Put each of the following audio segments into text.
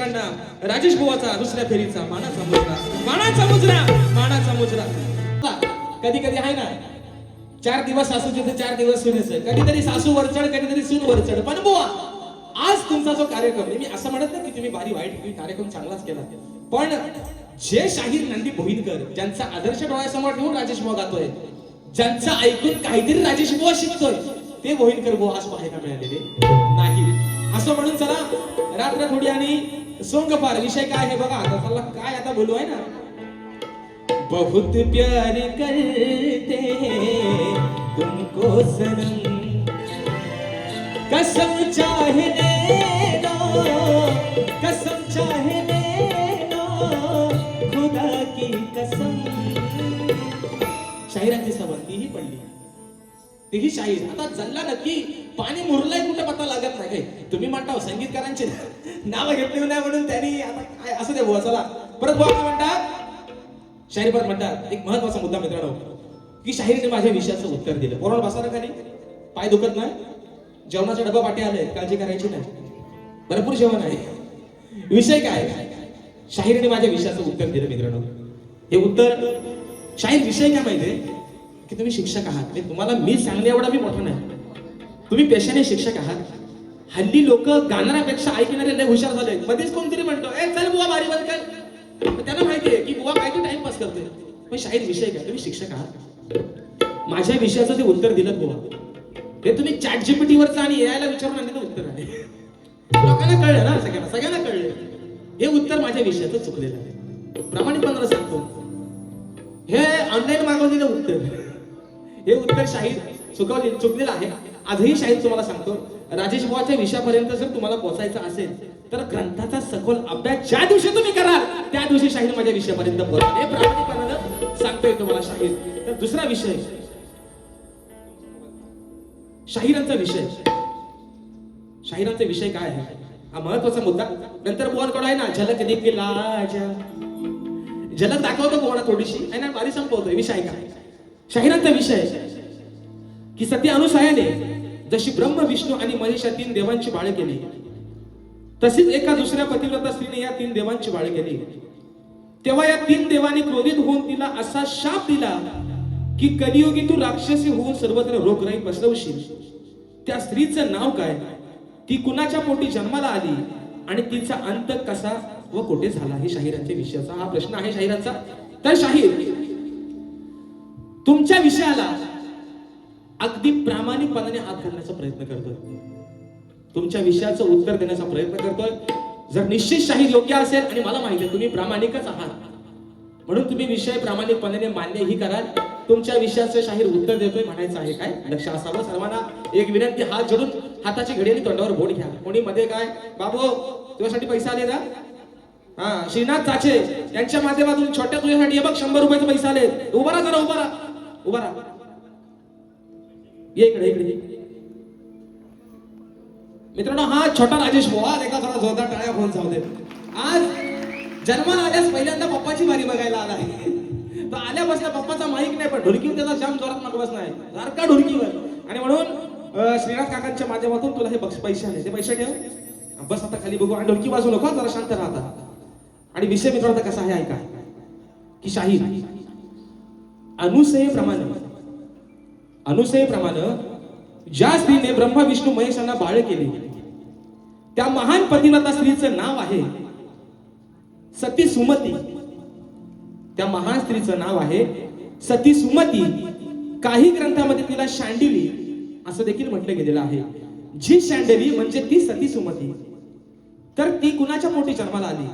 राजेश बुवाचा दुसऱ्या फेरीचा मानाचा मुजरा कधी कधी आहे ना, 4 दिवस सासूचे तर 4 दिवस सुनेचं, कधीतरी सासू वरचढ कधीतरी सून वरचढ. पण बुवा आज तुमचा जो कार्यक्रम आहे, मी असं म्हणत नाही की तुम्ही भारी वाईट तुम्ही कार्यक्रम चांगलाच केला, पण जे शाहीर नंदी भोईनकर ज्यांचा आदर्श डोळ्यासमोर ठेवून राजेश बुवा गातोय, ज्यांचं ऐकून काहीतरी राजेश बुवा शिकतोय, ते भोईनकर बुवा आज पाहायला मिळालेले नाही. असं म्हणून चला रात्र थोडी आणि सोंग पार विषय काय आहे बघा. आता चला काय आता बोलू आहे ना, बहुत प्यार करते हैं तुमको सनम, कसम चाहे लो, कसम चाहे लो, खुदा की कसम. शाहिरांची सवय तीही पडली, तीही शाहीर. आता जल्ला नक्की पाणी मुरलाय कुठे पत्ता लागत नाही. काय तुम्ही म्हणता संगीतकारांचे नाव घेतले नाही म्हणून त्यांनी आता काय असं दे बुवा. चला परत बुवा काय म्हणतात, शाहीर परत म्हणतात एक महत्वाचा मुद्दा मित्रांनो, की शाहीरने माझ्या विषयाचं उत्तर दिलं. पोरांनो बसा ना खाली, पाय दुखत नाही, जेवणाचा डबा पाठी आले, काळजी करायची नाही, भरपूर जेवण आहे. विषय काय, शाहीरने माझ्या विषयाचं उत्तर दिलं मित्रांनो. हे उत्तर शाहीर विषय काय माहितीये, की तुम्ही शिक्षक आहात. तुम्हाला मी सांगणे एवढा मी मोठा नाही, तुम्ही पेशाने शिक्षक आहात. हल्ली लोक गाणाऱ्यापेक्षा ऐकणारे लय हुशार झाले. मध्येच कोणतरी म्हणतो ए चल बुवा बारी बंद कर, त्यांना माहितीये की बुवा काय ते टाइमपास करतोय. पण शाहीर विषय काय, तुम्ही शिक्षक आहात. माझ्या विषयाचं जे उत्तर दिलं बुवा, ते तुम्ही चॅट जीपीटी वरचं आणि एआय ला विचारून आणलेलं उत्तर आहे. लोकांना कळलं ना, सगळ्यांना कळलं हे उत्तर माझ्या विषयाचं चुकलेलं आहे. प्रामाणिकपणाने सांगतो, हे ऑनलाईन मागवलेलं उत्तर, हे उत्तर शाहीर चुकलेलं आहे. आजही शाहीर तुम्हाला सांगतो, राजेश बुवाच्या विषयापर्यंत जर तुम्हाला पोहोचायचं असेल तर ग्रंथाचा सखोल अभ्यास ज्या दिवशी तुम्ही कराल त्या दिवशी शाहीर माझ्या विषयापर्यंत पोहोचेल. हे प्रामाणिकपणानं सांगतोय तुम्हाला शाहीर. तर दुसरा विषय, शाहिरांचा विषय. शाहिरांचा विषय काय आहे हा महत्वाचा मुद्दा. नंतर बुवांकडे आहे ना झलक दिखला जा, झलक दाखवतो बुवाना थोडीशी आहे ना, बारी संपवतोय. विषय काय, शाहिरांचा विषय की सती अनुसयाने जशी ब्रह्म विष्णू आणि महेश या 3 देवांची बाळ केली, तशीच एका दुसऱ्या पतिव्रता स्त्रीने या 3 देवांची बाळ केली. तेव्हा या 3 देवांनी क्रोधित होऊन तिला असा शाप दिला की कलियुगी तू राक्षसी होऊन सर्वत्र रोगराई पसरवशील. त्या स्त्रीचं नाव काय, ती कुणाच्या पोटी जन्माला आली आणि तिचा अंत कसा व कुठे झाला, हे शाहिरांच्या विषयाचा हा प्रश्न आहे शाहिरांचा. तर शाहीर तुमच्या विषयाला अगदी प्रामाणिकपणाने हात घालण्याचा प्रयत्न करतोय, तुमच्या विषयाचं उत्तर देण्याचा प्रयत्न करतोय. जर निश्चित शाहीर योग्य असेल आणि मला माहिती आहे तुम्ही प्रामाणिकच आहात, म्हणून तुम्ही विषय प्रामाणिकपणाने मान्यही कराल, तुमच्या विषयाचं शाहीर उत्तर देतोय म्हणायचं आहे. काय लक्ष असावं सर्वांना. एक विनंती, हात जोडून हाताची घडी आणि तोंडावर बोट घ्या. कोणी मध्ये काय बाबू तुझ्यासाठी पैसा आले का, हा श्रीनाथ चाचे यांच्या माध्यमातून छोट्या तुझ्यासाठी हे बघ 100 रुपयाचे पैसे आले. उभा राहा जरा, उभा राहा. ये इकडे. मित्रांनो हा छोटा राजेश बुवा, एका जरा जोरदार टाळ्या फोन जाऊ दे. आज जन्माला आल्यास पहिल्यांदा पप्पाची बारी बघायला आला आहे. तर आल्यापासून पप्पाचा माईक नाही, पण ढोलकी त्याचा जाम जोरात मागवस नाही, सारखा ढोलकीवर. आणि म्हणून श्रीनाथ काकांच्या माध्यमातून तुला हे पैसे आले, ते पैसे ठेव, बस आता खाली बघू आणि ढोलकी वाजू नको, जरा शांत राहता. आणि विषय मित्रांनो कसा आहे ऐका, की शाहीर अनुसयेप्रमाणे ज्या स्त्रीने ब्रह्मा विष्णू महेशांना बाळ केले, त्या महान पतिव्रता स्त्रीचं नाव आहे सती सुमती. त्या महान स्त्रीचं नाव आहे सती सुमती. काही ग्रंथामध्ये तिला शांडिली असं देखील म्हटलं गेलेलं आहे. जी शांडिली म्हणजे ती सती सुमती. तर ती कुणाच्या पोटी जन्माला आली,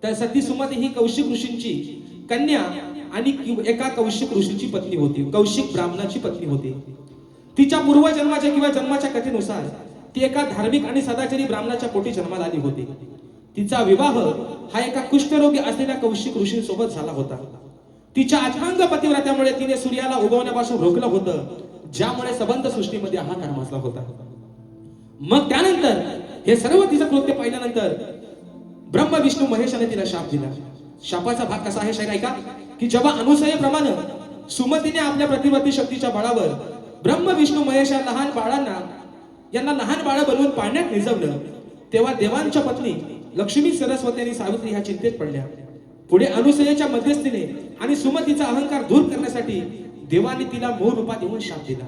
तर सती सुमती ही कौशिक ऋषींची कन्या आणि एका कौशिक ऋषीची पत्नी होती, कौशिक ब्राह्मणाची पत्नी होती. तिच्या पूर्वजन्माच्या किंवा जन्माच्या कथेनुसार ती एका धार्मिक आणि सदाचारी ब्राह्मणाच्या पोटी जन्माला आली होती. तिचा विवाह हा एका कुष्ठरोगी असलेल्या कौशिक ऋषींसोबत झाला होता. तिच्या अथांग पतिव्रत्यामुळे तिने सूर्याला उगवण्यापासून रोखलं होतं, ज्यामुळे सबंध सृष्टीमध्ये हाहाकार माजला होता. मग त्यानंतर हे सर्व तिचं कृत्य पाहिल्यानंतर ब्रह्म विष्णू महेशाने तिला शाप दिला. शापाचा भाग कसा आहे शाहीर ऐका, की जेव्हा अनुसयेप्रमाणे सुमतीने आपल्या प्रतिमती शक्तीच्या बळावर ब्रह्म विष्णू महेश या लहान बाळांना यांना लहान बाळ बनवून पाण्यात निजवलं, तेव्हा देवांच्या पत्नी लक्ष्मी, सरस्वती आणि सावित्री ह्या चिंतेत पडल्या. पुढे अनुसयेच्या मध्यस्थीने आणि सुमतीचा अहंकार दूर करण्यासाठी देवाने तिला मूळ रूपात येऊन शाप दिला.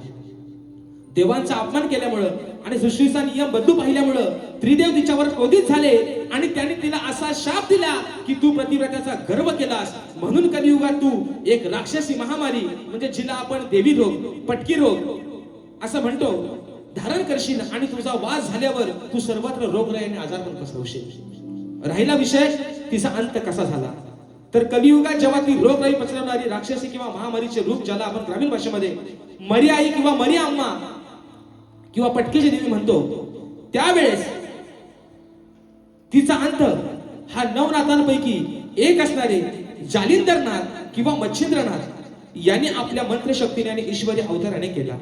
देवांचा अपमान केल्यामुळं आणि सृष्टीचा नियम बदलू पाहिल्यामुळं त्रिदेव तिच्यावर क्रोधित झाले आणि त्यांनी तिला असा शाप दिला की तू प्रतिव्रताचा गर्व केलास, म्हणून कलियुगात तू एक राक्षसी महामारी म्हणजे जिला आपण देवी रोग, पटकी रोग असं म्हणतो, धारण करशील आणि तुझा वास झाल्यावर तू सर्वत्र रोगराई आणि आजार पण पसरवशील. राहिला विषय तिचा अंत कसा झाला. तर कलियुगात जेव्हा ती रोगराई पसरवणारी राक्षसी किंवा महामारीचे रूप, ज्याला आपण ग्रामीण भाषेमध्ये मरी आई किंवा मरी अम्मा किंवा पटकीची देवी म्हणतो, त्यावेळेस तिचा अंत हा 9 नाथांपैकी एक असणारे जालिंदरनाथ किंवा मच्छिंद्रनाथ यांनी आपल्या मंत्रशक्तीने आणि ईश्वरी अवताराने केला.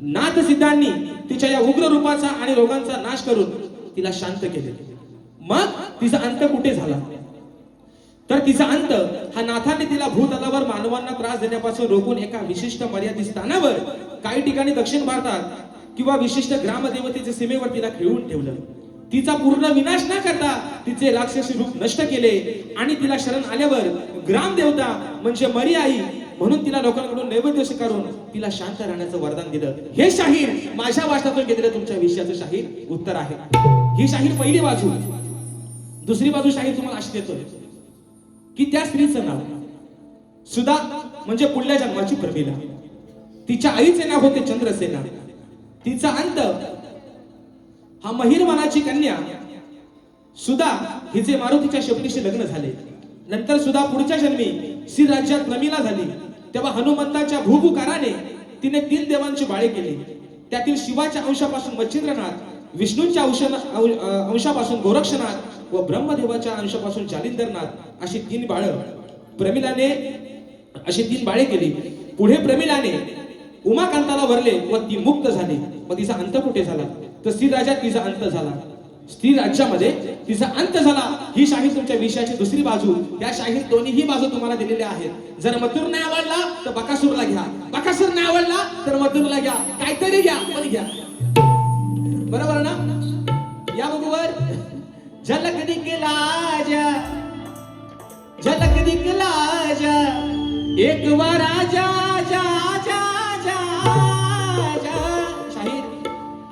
नाथ सिद्धांनी तिच्या या उग्र रूपाचा आणि रोगांचा नाश करून तिला शांत केले. मग तिचा अंत कुठे झाला. तर तिचा अंत हा नाथांनी तिला भूतलावर मानवांना त्रास देण्यापासून रोखून एका विशिष्ट मर्यादित स्थानावर, काही ठिकाणी दक्षिण भारतात किंवा विशिष्ट ग्रामदेवतेच्या सीमेवर तिला खिळवून ठेवलं. तिचा पूर्ण विनाश न करता तिचे राक्षसी रूप नष्ट केले आणि तिला शरण आल्यावर ग्रामदेवता म्हणजे मरी आई म्हणून तिला लोकांकडून नैवेद्य स्वीकारून तिला शांत राहण्याचं वरदान दिलं. हे शाहीर माझ्या वाचनातून घेतलेलं तुमच्या विषयाचं शाहीर उत्तर आहे. ही शाहीर पहिली बाजू. दुसरी बाजू शाहीर तुम्हाला अशी देतोय की त्या स्त्रीचं नाव सुधा म्हणजे पुढल्या जन्माची प्रमिला. तिच्या आईचे नाव होते चंद्रसेना. तिचा अंत हा महिरवनाची कन्या सुधा हिचे मारुतीच्या शपथीशी लग्न झाले. नंतर सुधा पुढच्या जन्मी श्री राज्यात प्रमिला झाली. तेव्हा हनुमंताच्या भूभुकाराने तिने 3 देवांची बाळे केली. त्यातील शिवाच्या अंशापासून मच्छिंद्रनाथ, विष्णूंच्या अंशापासून गोरक्षनाथ व ब्रह्मदेवाच्या अंशापासून जालिंदरनाथ अशी 3 बाळं प्रमिलाने अशी 3 बाळे केली. पुढे प्रमिलाने उमाकांताला वरले व ती मुक्त झाली. मग तिचा अंत कुठे झाला. तर स्त्री राज्यात तिचा अंत झाला. स्त्री राज्यामध्ये तिचा अंत झाला. ही शाहीर तुमच्या विषयाची दुसरी बाजू. या शाहीर दोन्हीही बाजू तुम्हाला दिलेल्या आहेत. जर मथुर नाही आवडला तर बकासूरला घ्या, बकासूर नाही आवडला तर मथुरला घ्या, काहीतरी घ्या पण घ्या. बरोबर ना. या बघूवर झलक दिखला जा, झलक दिखला जा, एक बार आजा जा जा जा जा. शाहीर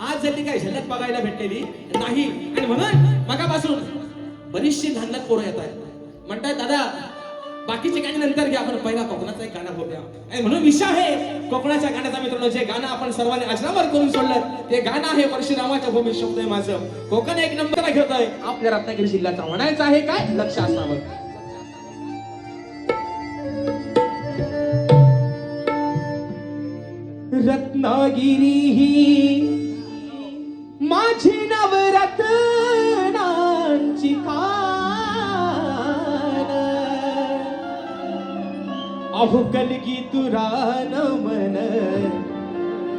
आज जरी काही झलक बघायला भेटलेली नाही आणि म्हणून मगापासून बरीचशी लहान पोरं येत आहेत. म्हणतात दादा बाकीचे गाणी नंतर घ्या, आपण पहिला कोकणाचा एक गाणं बोलूया. आणि म्हणून विषय आहे कोकणाच्या गाण्याचा. मित्रांनो, जे गाणं आपण सर्वांनी अजरामर करून सोडलं ते गाणं आहे परशुरामाच्या भूमीत शोभतोय माझं. कोकण एक नंबरला घेतोय आपल्या रत्नागिरी जिल्ह्याचा. म्हणायचं आहे काय, लक्ष असावं. रत्नागिरी ही माझी नवरत्नांची खान, अहो कलगी तुरान मन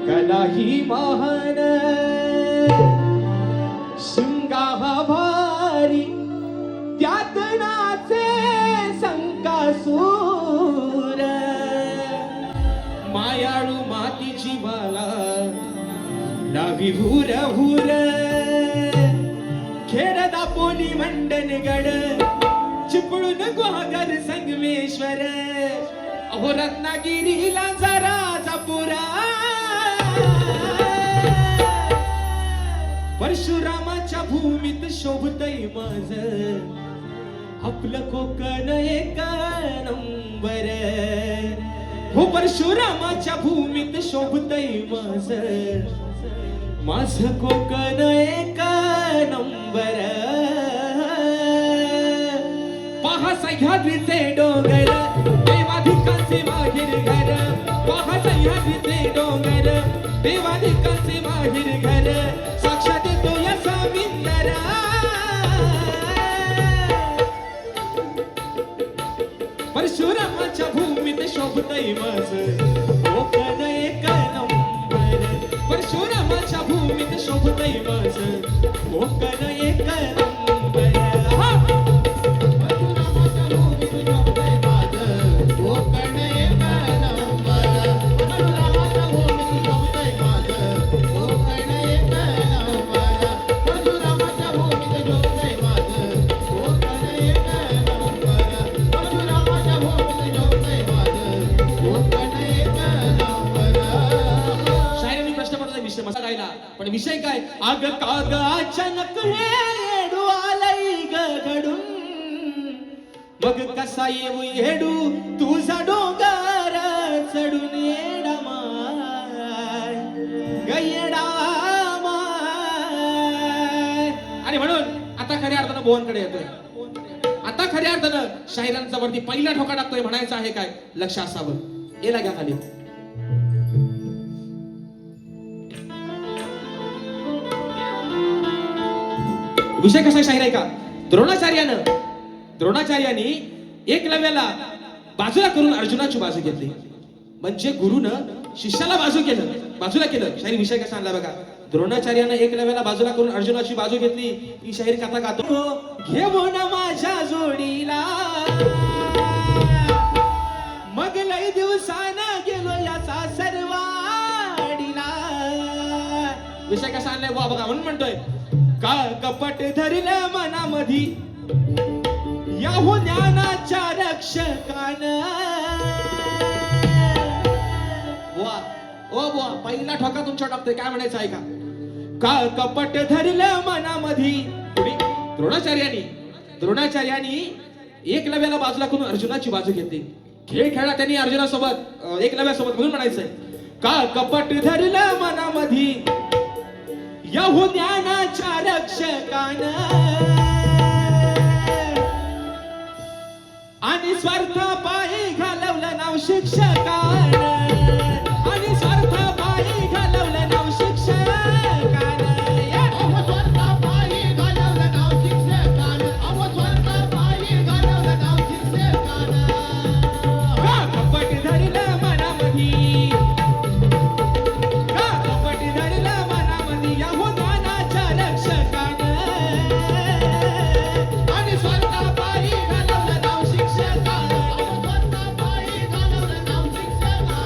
कलाही महान. शिंगा भारी त्यात नाचे संकासूर, मायाळू मातीची बाला लावी हुर हुर. खेड दापोली मंडनगड चिपळून गुहागर संगमेश्वर, अहो रत्नागिरीला जरा जपुरा. परशुरामाच्या भूमीत शोभतय माझ आपलं कोकण एक नंबर. हो परशुरामाच्या भूमीत शोभतय माझ कोकण एक नंबर. पहा सह्याद्रीचे डोंगर देवाधिकांचे माहेर घर, पहा सह्याद्रीचे डोंगर देवाधिकांचे माहेर घर. साक्षात येतो या समिंदरा, परशुरामाच्या भूमीत शोभतय माझ कोकण एक नंबर. परशुरामाच्या भूमीत शोभतय माझ कोकण एक नंबर. विषय काय? अग काग अचानक येडू आलंय ग घडून, मग कसा येऊ येडू तुझा डोंगर चढून येडा माय ग येडा माय. आणि म्हणून आता खऱ्या अर्थानं भुवनकडे येतोय. आता खऱ्या अर्थानं शाहिरांचा वरती पहिला ठोका टाकतोय. म्हणायचं आहे काय? लक्ष असावं. येला घ्या खाली. विषय कसा शाहीर आहे का? द्रोणाचार्याने एकलव्याला बाजूला करून अर्जुनाची बाजू घेतली. म्हणजे गुरुनं शिष्याला बाजूला केलं. शाहीर विषय कसा आणला बघा. द्रोणाचार्यानं एकलव्याला बाजूला करून अर्जुनाची बाजू घेतली. ही शाहीर कथा गातो. घेऊन माझ्या जोडीला मग लय दिवसानं गेलो याचा सर्वाडीला. विषय कसा आणलाय वा बघा. म्हणून म्हणतोय का कपट धरलं मनामधी याहू ज्ञानाच्या रक्षकान. वा ओ वा पहिला ठोका तुमच्या टाकतोय. काय म्हणायचं आहे का कपट धरलं मनामधी. द्रोणाचार्यानी एकलव्याला बाजूला करून अर्जुनाची बाजू घेतली. खेळ खेळला त्यांनी अर्जुनासोबत एकलव्यासोबत. म्हणून म्हणायचंय का कपट धरलं मनामधी याहू ज्ञानाच्या रक्षकान. आणि स्वार्थ पायी घालवलं नाव शिक्षकान. आणि स्वार्थ पायी घालवलं नाव शिक्षकान. स्वार्थ पायी घालवलं नाव शिक्षकान. स्वार्थ पायी घालवलं नाव शिक्षकान. कपट धरलं मनामधी कपट धरलं मनामधी याहू ज्ञानाच्या रक्षकान. आणि स्वार्थ पायी घालवलं नाव शिक्षकान. स्वार्थ पायी घालवलं नाव शिक्षकान.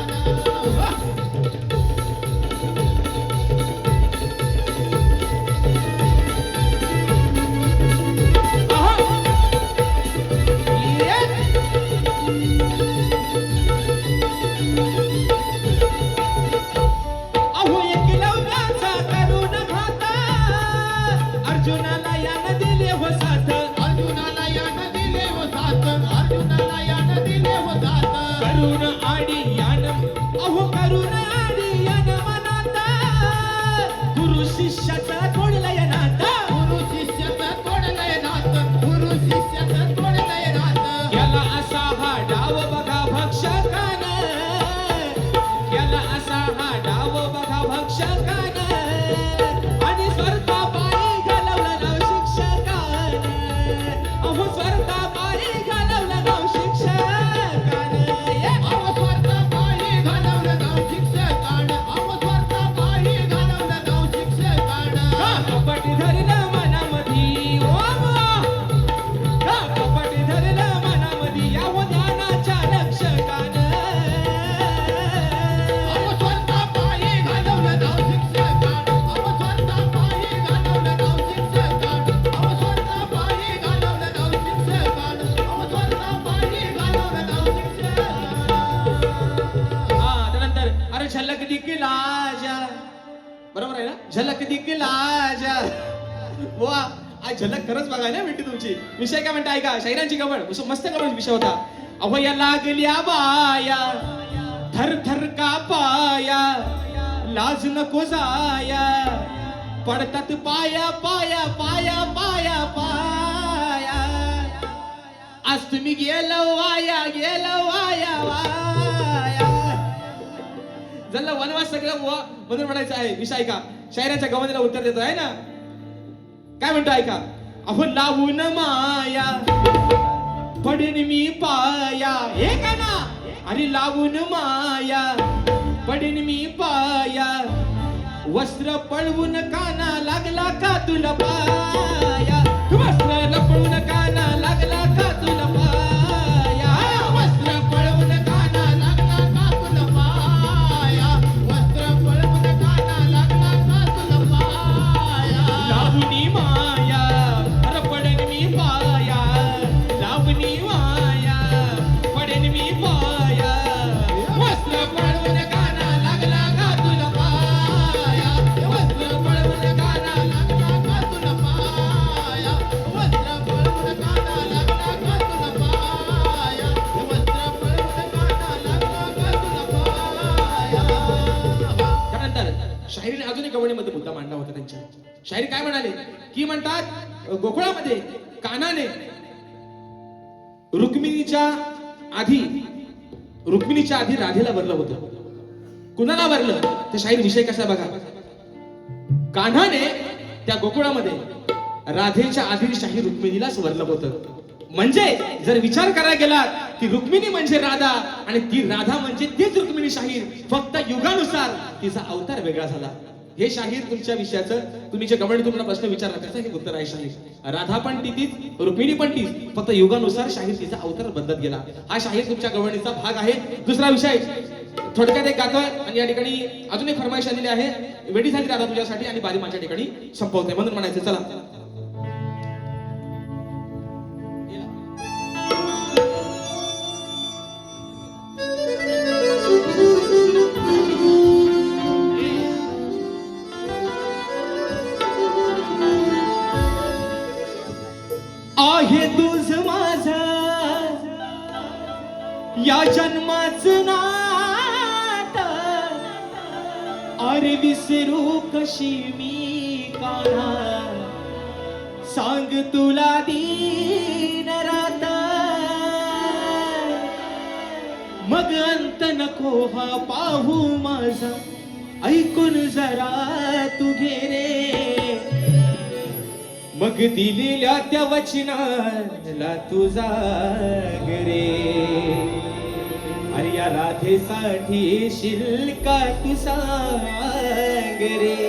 अहो एकलव्याचा करून घाता अर्जुनाला यानं दिले हो साथ. अर्जुनाला यानं दिले हो साथ. अर्जुनाला यानं दिले हो साथ. करून आडी यानं अहो करून आडी यानं मनाता गुरु शिष्याचा तोडला या नाता. गुरु शिष्याचं तोडलंय नात. गुरु शिष्याचं तोडलंय नात. याला असा हा डाव बघा भक्षकान. याला असा हा डाव बघा भक्षकान. आणि स्वर्गा पायी घालवलं नाव शिक्षकान. अहो स्वर्गा पायी घालवलं नाव शिक्षकान. स्वार्थ पायी घालवलं नाव शिक्षकान. स्वार्थ पायी घालवलं नाव शिक्षकान. कपट धरलं मनामधी ओ कपट धरलं मनामधी यावं ज्ञानाच्या रक्षकान. स्वार्थ पायी घालवलं नाव शिक्षकान. स्वार्थ पायी घालवलं नाव शिक्षकान. स्वार्थ पायी घालवलं नाव शिक्षकान. स्वार्थ पायी घालवलं नाव शिक्षकान. त्यानंतर अरे झलक दिखला जा. बरोबर आहे ना? झलक दिखला जा. वा आज झलक खरंच बघायला भेटली तुमची. विषय काय म्हणता ऐका. शाहिरांची गवळ मस्त गवळ विषय होता. अहो या लागल्या बाया थर थर का पाया लाज नको जाया पडतात पाया पाया पाया पाया पाया. आज तुम्ही गेलो वाया वाया. जल्ला वनवास सगळं म्हणून म्हणायचं आहे. विषय का शायराच्या गवंडीला उत्तर देतो आहे ना. काय म्हणतो ऐका. अहो लावून माया पडीन मी पाया. हे का ना. अरे लावून माया पडीन मी पाया. वस्त्र पळवून काना लागला का तुला पाया. वस्त्र लपवून काना लागला का तुला पाया. वस्त्र पळवून काना लागला का तुला पाया. वस्त्र पळवून काना लागला का तुला पाया. लावणी माया अरे पडेन मी पाया. लावणी माया पडेन मी पाया. वस्त्र पळवून काना लागला का तुला पाया. वस्त्र पळवून पळवून काटा लागला का तुला पाया हे वस्त्र पळवून काटा लागला का तुला पाया. त्यानंतर शाहिरीने अजून एक गवळीमध्ये मुद्दा मांडला होता त्यांच्या. शाहीर काय म्हणाले की म्हणतात गोकुळामध्ये कान्हाने रुक्मिणीच्या आधी राधेला वरलं होतं. कुणाला वरलं ते शाहीर विषय कसा बघा. कान्हाने त्या गोकुळामध्ये राधेच्या आधी शाहीर रुक्मिणीलाच वरलं होतं. म्हणजे जर विचार करायला गेला की रुक्मिणी म्हणजे राधा आणि ती राधा म्हणजे तीच रुक्मिणी शाहीर, फक्त युगानुसार तिचा अवतार वेगळा झाला. हे शाहीर तुमच्या विषयाचं तुम्ही जे गवळणी तुम्हाला प्रश्न विचारला त्याचं हे उत्तर आहे. शाहीर राधा पण तीच रुक्मिणी पण तीच, फक्त युगानुसार शाहीर तिचा अवतार बदलत गेला. हा शाहीर तुमच्या गवळणीचा भाग आहे. दुसरा विषय थोडक्यात एक गातोय आणि या ठिकाणी अजून एक फरमाईश आलेली आहे. वेडी झाली राधा तुझ्यासाठी आणि बारी माझ्या ठिकाणी संपवते म्हणून म्हणायचं. चला आहे तुझ माझा या जन्माचं नात, अरे विसरू कशी मी कान्हा, सांग तुला दीन रात. मग अंत नको हा पाहू माझा, ऐकून जरा तू घे रे. मग दिलेल्या त्या वचनाला तुझा रे. अरे या राधेसाठी येशील का तू सांग रे.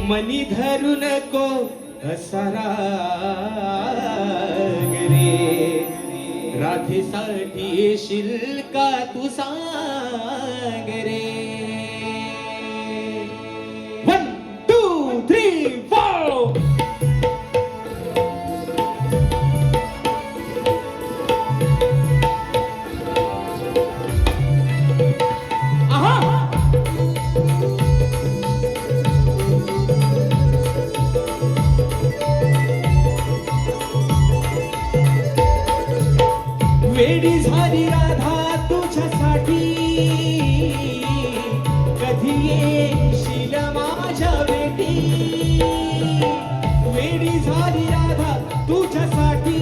मनी धरू नको असा राग रे. राधेसाठी येशील का तू सांग रे. 1 2 3 4. वेडी झाली राधा तुझ्यासाठी, कधी येशील माझ्या बेटी. वेडी झाली राधा तुझ्यासाठी,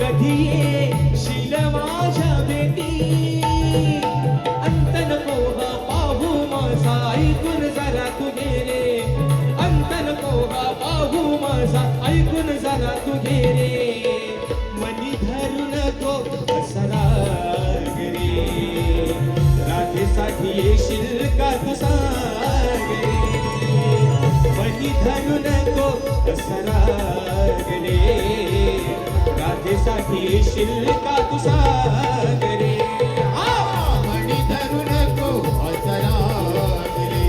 कधी येशील माझ्या बेटी. अंत नको हा पाहू माझा, ऐकून जरा तू घे रे. अंत नको हा पाहू माझा, ऐकून जरा तू घे रे. मनी धरू नको असा राग रे. राधेसाठी येशील का तू सांग रे. मनी धरू नको असा राग रे. राधेसाठी येशील का तू सांग रे. मणी धरू नको असा राग रे.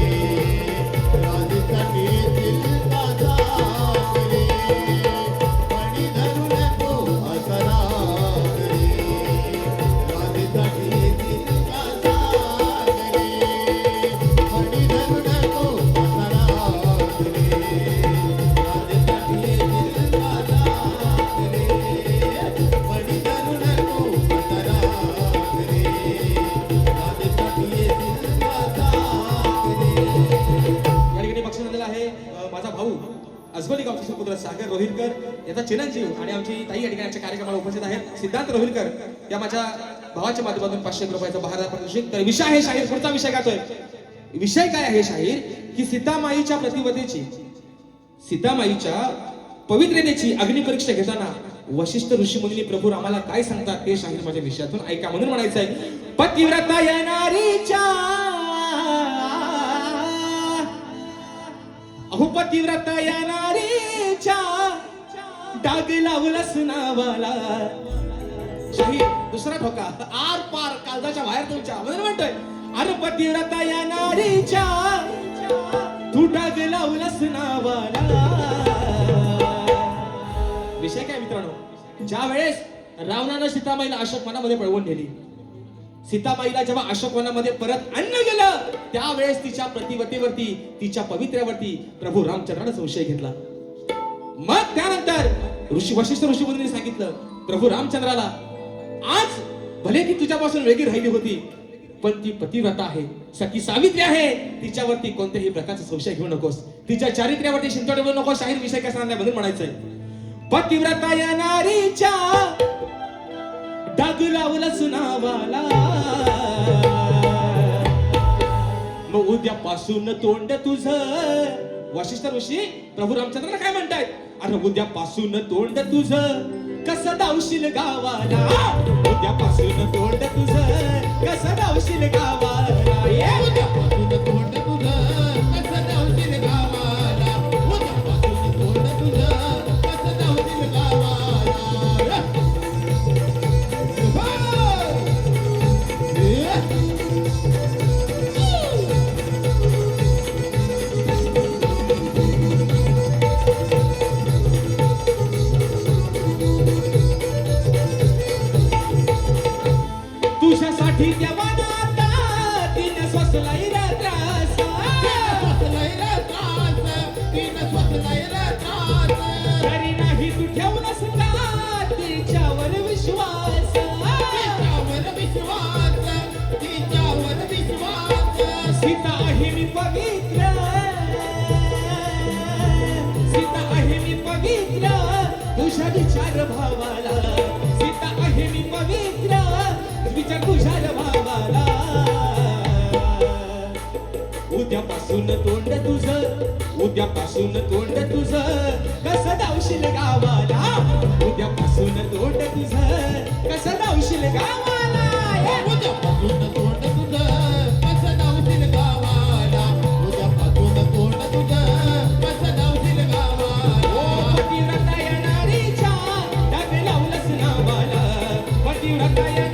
राधेसाठी येशील का सांग रे. मणी धरू नको असा राग रे. राधेसाठी येशील का सांग रे. मणी धरू नको असा राग रे. राधेसाठी येशील का सांग रे. मणी धरू नको असा राग रे. राधेसाठी येशील का सांग रे. या ठिकाणी बक्षीस आलेलं आहे माझा भाऊ अस्वली गावचा सुपुत्र सागर रोहिलकर याचा चिरंजीव आणि आमची ताई या ठिकाणी आमच्या कार्यक्रमाला उपस्थित आहेत. सिद्धांत रोहिलकर या माझ्या भावाच्या माध्यमातून 500 रुपयाचा बहार पारितोषिक. तर विषय आहे शाहीर, पुढचा विषय गातोय. विषय काय आहे शाहीर की सीतामाईच्या प्रतिवतेची, सीतामाईच्या पवित्रतेची अग्निपरीक्षा घेताना वशिष्ठ ऋषीमुनी प्रभू आम्हाला काय सांगतात ते शाहीर माझ्या विषयातून ऐका म्हणून म्हणायचं आहे. पतिव्रता या नारीच्या, अहो पतिव्रता या नारीच्या डाग लावलास नावाला. शाहीर दुसरा ठोका आर पार काळजाच्या बाहेर तुमच्या म्हणून म्हणतोय. अरे पतिव्रता या नारीच्या तू डाग लावलास नावाला. विषय काय मित्रांनो, ज्या वेळेस रावणानं सीतामाईला अशोकवनामध्ये पळवून नेली, सीताबाईला जेव्हा अशोकवनामध्ये परत आणलं गेलं त्यावेळेस तिच्या प्रतिवतेवरती, तिच्या पवित्र्यावरती प्रभू रामचंद्राने संशय घेतला. मग त्यानंतर वशिष्ठ ऋषीमुनींनी सांगितलं प्रभू रामचंद्राला, आज भले की तुझ्यापासून वेगळी राहिली होती, पण ती पतिव्रता आहे, सखी सावित्री आहे, तिच्यावरती कोणत्याही प्रकारचा संशय घेऊ नकोस, तिच्या चारित्र्यावरती शिंतोडे बोलू नकोस. शाहीर विषय कसा आणलाय म्हणून म्हणायचंय, पतिव्रता या नारीच्या डाग लावला सुनावाला, मग उद्यापासून तोंड तुझं. वशिष्ठ ऋषी प्रभू रामचंद्राला काय म्हणतायत, अरे उद्यापासून तोंड तुझं कसं धावशील गावाला, उद्यापासून तोंड तुझं कसं धावशील गावाला. उद्यापासून तोंड तुझं कसं धावशील गावाला, उद्यापासून तोंड तुझं कसं धावशील गावाला. तुझ्यासाठी त्या वनात तिने सोसलाय रे त्रास, स्वतःलाही रे त्रास, तिनं स्वतःलाही रे त्रास. तरी नाही तू ठेवलास का तिच्यावर विश्वास, तिच्यावर विश्वास, तिच्यावर विश्वास. सीता आहे मी पवित्र, सीता आहे मी पवित्र तुझ्या विचार भावाला, सीता आहे मी पवित्र विचार तुझ्या भावाला. उद्यापासून तोंड तुझं, उद्यापासून तोंड तुझं कसं धावशील गावाला, उद्यापासून तोंड तुझं कसं धावशील गावाला. उद्यापासून तोंड तुझं कसं धावशील गावाला, उद्यापासून तोंड तुझं कसं धावशील गावाला. पतिव्रता या नारीच्या डाग लावलंस नावाला, पतिव्रता या